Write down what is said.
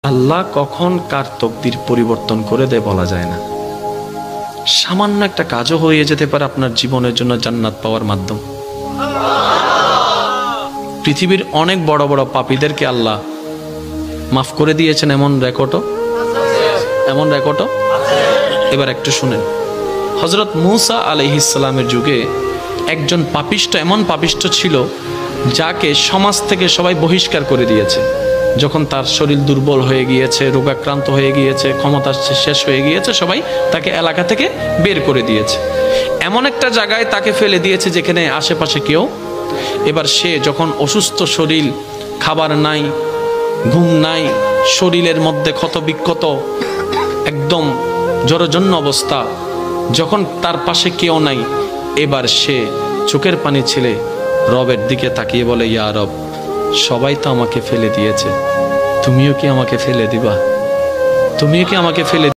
আল্লাহ কখন কার তকদির পরিবর্তন করে দেয় বলা যায় না। সামান্য একটা কাজও হয়ে যেতে পারে আপনার জীবনের জন্য জান্নাত পাওয়ার মাধ্যম। পৃথিবীর অনেক বড় বড় পাপীদেরকে আল্লাহ মাফ করে দিয়েছেন, এমন রেকর্ডও এবার একটু শুনেন। হযরত মূসা আলাইহিস সালামের যুগে একজন পাপিষ্ঠ, এমন পাপিষ্ঠ ছিল যাকে সমাজ থেকে সবাই বহিষ্কার করে দিয়েছে। যখন তার শরীর দুর্বল হয়ে গিয়েছে, রোগাক্রান্ত হয়ে গিয়েছে, ক্ষমতা শেষ হয়ে গিয়েছে, সবাই তাকে এলাকা থেকে বের করে দিয়েছে। এমন একটা জায়গায় তাকে ফেলে দিয়েছে যেখানে আশেপাশে কেউ। এবার সে যখন অসুস্থ শরীর, খাবার নাই, ঘুম নাই, শরীরের মধ্যে ক্ষত বিক্ষত, একদম জরজন্য অবস্থা, যখন তার পাশে কেউ নাই, এবার সে চোখের পানি ছেলে রবের দিকে তাকিয়ে বলে, ইয়া রব, সবাই তো আমাকে ফেলে দিয়েছে, তুমিও কি আমাকে ফেলে দিবা? তুমিও কি আমাকে ফেলে